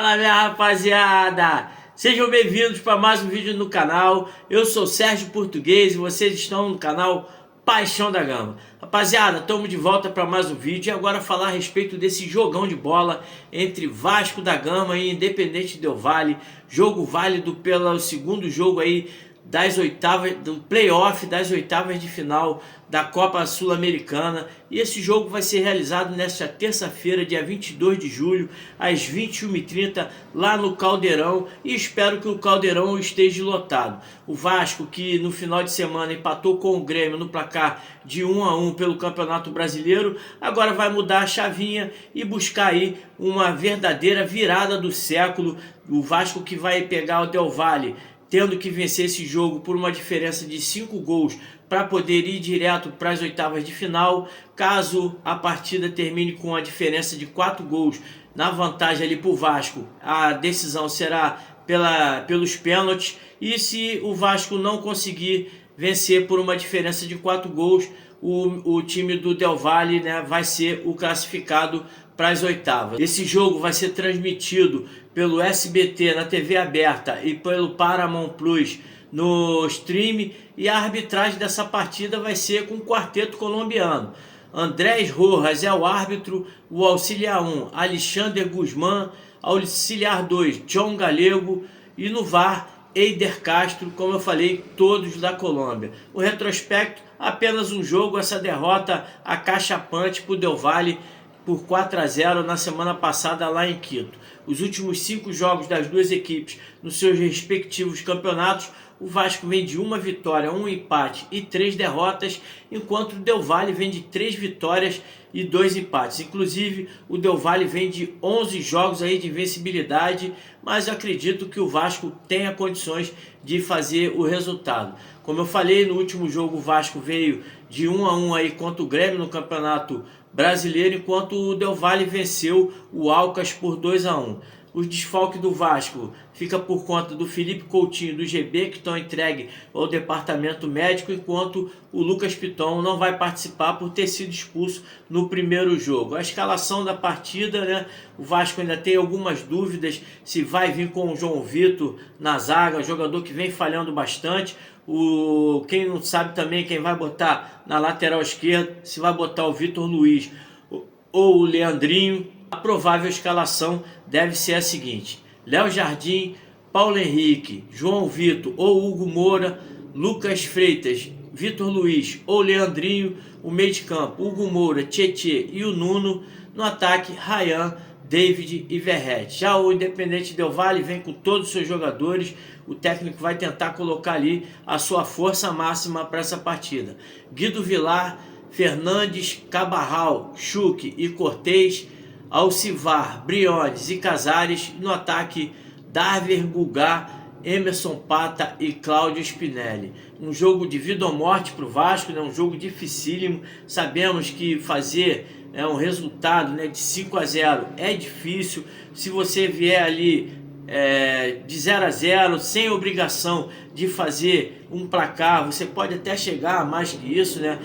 Fala, minha rapaziada! Sejam bem-vindos para mais um vídeo no canal. Eu sou Sérgio Português e vocês estão no canal Paixão da Gama. Rapaziada, estamos de volta para mais um vídeo e agora falar a respeito desse jogão de bola entre Vasco da Gama e Independente Del Valle. Jogo válido pelo segundo jogo aí das oitavas, do playoff das oitavas de final da Copa Sul-Americana, e esse jogo vai ser realizado nesta terça-feira, dia 22 de julho, às 21h30, lá no Caldeirão, e espero que o Caldeirão esteja lotado. O Vasco, que no final de semana empatou com o Grêmio no placar de 1-1 pelo Campeonato Brasileiro, agora vai mudar a chavinha e buscar aí uma verdadeira virada do século. O Vasco que vai pegar o Del Valle tendo que vencer esse jogo por uma diferença de 5 gols para poder ir direto para as oitavas de final. Caso a partida termine com a diferença de 4 gols na vantagem ali para o Vasco, a decisão será pelos pênaltis, e se o Vasco não conseguir vencer por uma diferença de 4 gols, o time do Del Valle, né, vai ser o classificado para as oitavas. Esse jogo vai ser transmitido pelo SBT na TV aberta e pelo Paramount Plus no stream, e a arbitragem dessa partida vai ser com o quarteto colombiano. Andrés Rojas é o árbitro, o auxiliar 1, Alexander Guzmán, auxiliar 2, John Galego, e no VAR, Eider Castro, como eu falei, todos da Colômbia. O retrospecto, apenas um jogo, essa derrota acachapante para o Del Valle por 4-0 na semana passada lá em Quito. Os últimos 5 jogos das duas equipes nos seus respectivos campeonatos, o Vasco vem de 1 vitória, 1 empate e 3 derrotas, enquanto o Del Valle vem de 3 vitórias e 2 empates. Inclusive, o Del Valle vem de 11 jogos aí de invencibilidade, mas eu acredito que o Vasco tenha condições de fazer o resultado. Como eu falei, no último jogo o Vasco veio de 1-1 aí contra o Grêmio no Campeonato Brasileiro, enquanto o Del Valle venceu o Alcas por 2-1. O desfalque do Vasco fica por conta do Felipe Coutinho do GB, que estão entregues ao departamento médico, enquanto o Lucas Piton não vai participar por ter sido expulso no primeiro jogo. A escalação da partida, né? O Vasco ainda tem algumas dúvidas se vai vir com o João Vitor na zaga, jogador que vem falhando bastante. Quem não sabe também quem vai botar na lateral esquerda, se vai botar o Vitor Luiz ou o Leandrinho. A provável escalação deve ser a seguinte: Léo Jardim, Paulo Henrique, João Vitor ou Hugo Moura, Lucas Freitas, Vitor Luiz ou Leandrinho. O meio de campo, Hugo Moura, Tietê e o Nuno. No ataque, Ryan, David e Verratti. Já o Independente Del Valle vem com todos os seus jogadores. O técnico vai tentar colocar ali a sua força máxima para essa partida. Guido Vilar, Fernandes, Cabarral, Chuque e Cortez, Alcivar, Briones e Casares. No ataque, Darver, Gugá, Emerson Pata e Cláudio Spinelli. Um jogo de vida ou morte para o Vasco, né? Um jogo dificílimo. Sabemos que fazer um resultado, né, de 5-0 é difícil. Se você vier ali de 0-0, sem obrigação de fazer um placar, você pode até chegar a mais que isso, né?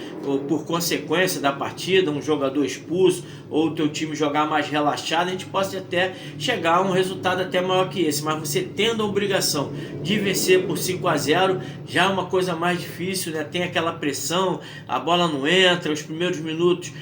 Por consequência da partida, um jogador expulso ou o teu time jogar mais relaxado, a gente pode até chegar a um resultado até maior que esse, mas você tendo a obrigação de vencer por 5-0 já é uma coisa mais difícil, né? Tem aquela pressão, a bola não entra, os primeiros minutos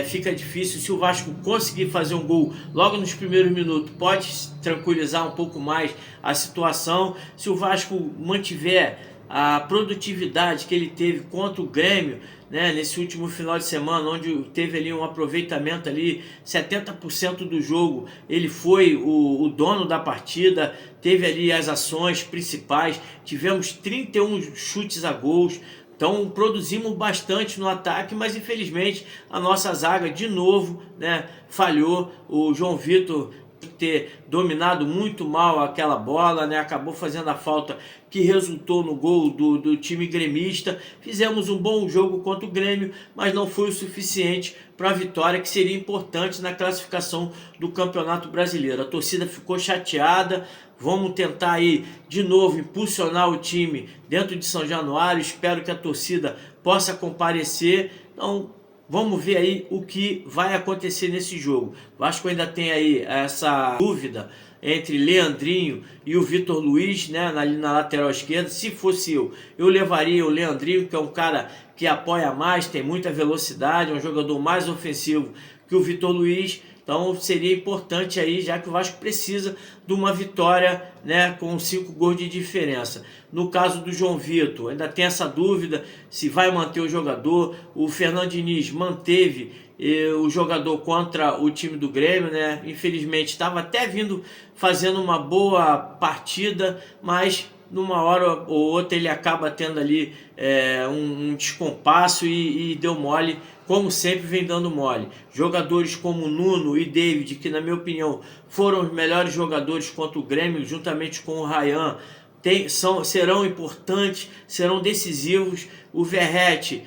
fica difícil. Se o Vasco conseguir fazer um gol logo nos primeiros minutos, pode tranquilizar um pouco mais a situação. Se o Vasco mantiver a produtividade que ele teve contra o Grêmio, né, nesse último final de semana, onde teve ali um aproveitamento ali, 70% do jogo, ele foi o dono da partida, teve ali as ações principais, tivemos 31 chutes a gols. Então produzimos bastante no ataque, mas infelizmente a nossa zaga de novo, né, falhou. O João Vitor ter dominado muito mal aquela bola, né? Acabou fazendo a falta que resultou no gol do time gremista. Fizemos um bom jogo contra o Grêmio, mas não foi o suficiente para a vitória, que seria importante na classificação do Campeonato Brasileiro. A torcida ficou chateada. Vamos tentar aí de novo impulsionar o time dentro de São Januário. Espero que a torcida possa comparecer. Então, vamos ver aí o que vai acontecer nesse jogo. O Vasco ainda tem aí essa dúvida entre Leandrinho e o Vitor Luiz, né, ali na lateral esquerda. Se fosse eu levaria o Leandrinho, que é um cara que apoia mais, tem muita velocidade, é um jogador mais ofensivo que o Vitor Luiz. Então seria importante aí, já que o Vasco precisa de uma vitória, né, com 5 gols de diferença. No caso do João Vitor, ainda tem essa dúvida se vai manter o jogador. O Fernando Diniz manteve o jogador contra o time do Grêmio, né? Infelizmente estava até vindo fazendo uma boa partida, mas numa hora ou outra ele acaba tendo ali um descompasso e deu mole, como sempre vem dando mole. Jogadores como Nuno e David, que na minha opinião foram os melhores jogadores contra o Grêmio, juntamente com o Ryan, serão importantes, serão decisivos. O Verratti,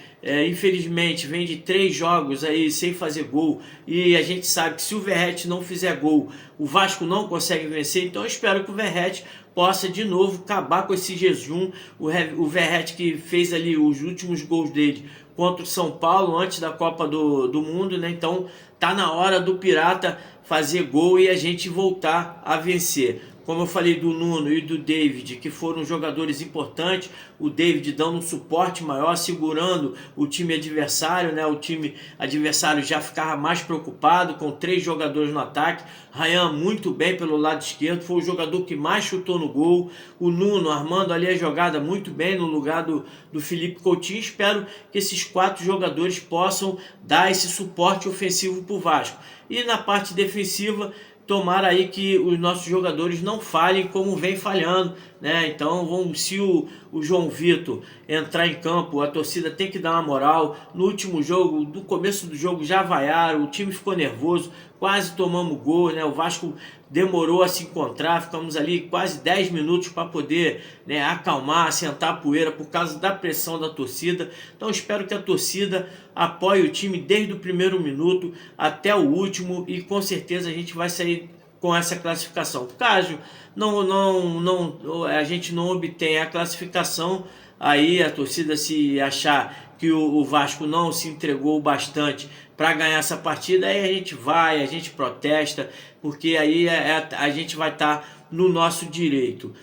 infelizmente, vem de 3 jogos aí sem fazer gol, e a gente sabe que se o Verratti não fizer gol, o Vasco não consegue vencer. Então eu espero que o Verratti possa de novo acabar com esse jejum. O Verratti, que fez ali os últimos gols dele contra o São Paulo antes da Copa do Mundo, né? Então tá na hora do Pirata fazer gol e a gente voltar a vencer. Como eu falei do Nuno e do David, que foram jogadores importantes, o David dando um suporte maior, segurando o time adversário, né? O time adversário já ficava mais preocupado com 3 jogadores no ataque. Ryan muito bem pelo lado esquerdo, foi o jogador que mais chutou no gol. O Nuno armando ali a jogada muito bem no lugar do Felipe Coutinho. Espero que esses 4 jogadores possam dar esse suporte ofensivo para o Vasco. E na parte defensiva, tomara aí que os nossos jogadores não falhem como vem falhando, né? Então, se o João Vitor entrar em campo, a torcida tem que dar uma moral. No último jogo, no começo do jogo, já vaiaram, o time ficou nervoso, quase tomamos gol, né? O Vasco demorou a se encontrar, ficamos ali quase 10 minutos para poder, né, acalmar, sentar a poeira por causa da pressão da torcida. Então espero que a torcida apoie o time desde o primeiro minuto até o último, e com certeza a gente vai sair com essa classificação. Caso a gente não obtenha a classificação, aí a torcida, se achar que o Vasco não se entregou bastante para ganhar essa partida, aí a gente protesta, porque aí a gente vai estar no nosso direito.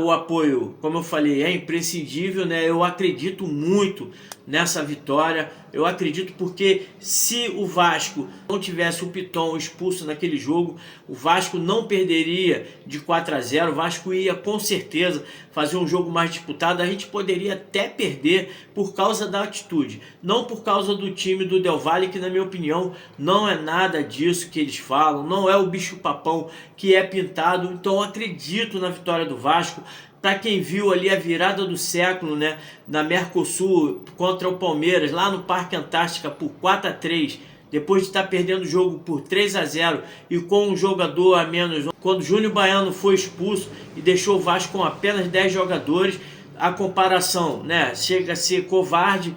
O apoio, como eu falei, é imprescindível, né? Eu acredito muito nessa vitória. Eu acredito porque se o Vasco não tivesse o Piton expulso naquele jogo, o Vasco não perderia de 4-0. O Vasco ia com certeza fazer um jogo mais disputado. A gente poderia até perder por causa da atitude, não por causa do time do Del Valle, que na minha opinião não é nada disso que eles falam, não é o bicho papão que é pintado. Então eu acredito na vitória do Vasco. Para quem viu ali a virada do século, né, na Mercosul contra o Palmeiras, lá no Parque Antártica por 4-3, depois de estar perdendo o jogo por 3-0 e com um jogador a menos, quando Júnior Baiano foi expulso e deixou o Vasco com apenas 10 jogadores, a comparação, né, chega a ser covarde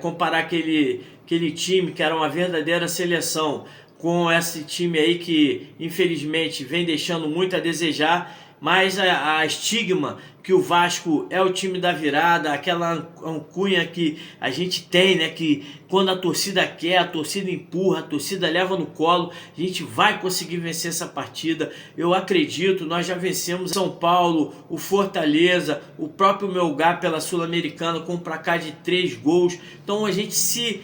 comparar aquele time que era uma verdadeira seleção com esse time aí que infelizmente vem deixando muito a desejar. Mas a estigma que o Vasco é o time da virada, aquela alcunha que a gente tem, né, que quando a torcida quer, a torcida empurra, a torcida leva no colo, a gente vai conseguir vencer essa partida. Eu acredito, nós já vencemos São Paulo, o Fortaleza, o próprio Melgar pela Sul-Americana com um placar de 3 gols. Então a gente se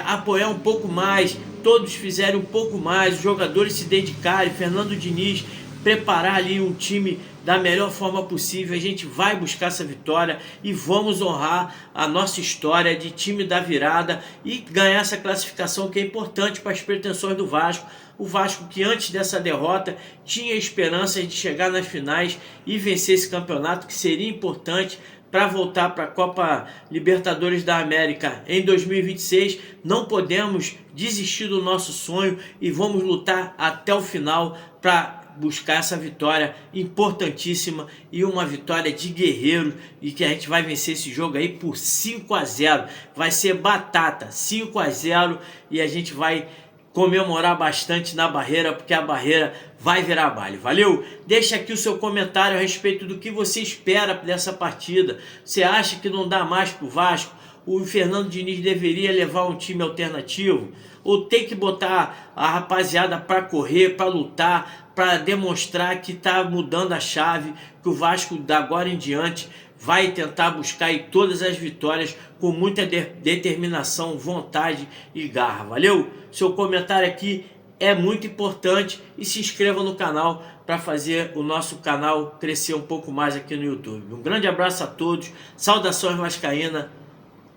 apoiar um pouco mais, todos fizerem um pouco mais, os jogadores se dedicarem, Fernando Diniz preparar ali um time da melhor forma possível, a gente vai buscar essa vitória e vamos honrar a nossa história de time da virada e ganhar essa classificação que é importante para as pretensões do Vasco. O Vasco que antes dessa derrota tinha esperança de chegar nas finais e vencer esse campeonato, que seria importante para voltar para a Copa Libertadores da América em 2026. Não podemos desistir do nosso sonho e vamos lutar até o final para buscar essa vitória importantíssima e uma vitória de guerreiro, e que a gente vai vencer esse jogo aí por 5-0. Vai ser batata, 5-0, e a gente vai comemorar bastante na Barreira, porque a Barreira vai virar baile. Valeu? Deixa aqui o seu comentário a respeito do que você espera dessa partida. Você acha que não dá mais pro Vasco? O Fernando Diniz deveria levar um time alternativo? Ou tem que botar a rapaziada para correr, para lutar, para demonstrar que está mudando a chave, que o Vasco da agora em diante vai tentar buscar aí todas as vitórias com muita determinação, vontade e garra. Valeu? Seu comentário aqui é muito importante e se inscreva no canal para fazer o nosso canal crescer um pouco mais aqui no YouTube. Um grande abraço a todos, saudações vascaína,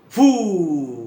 fui!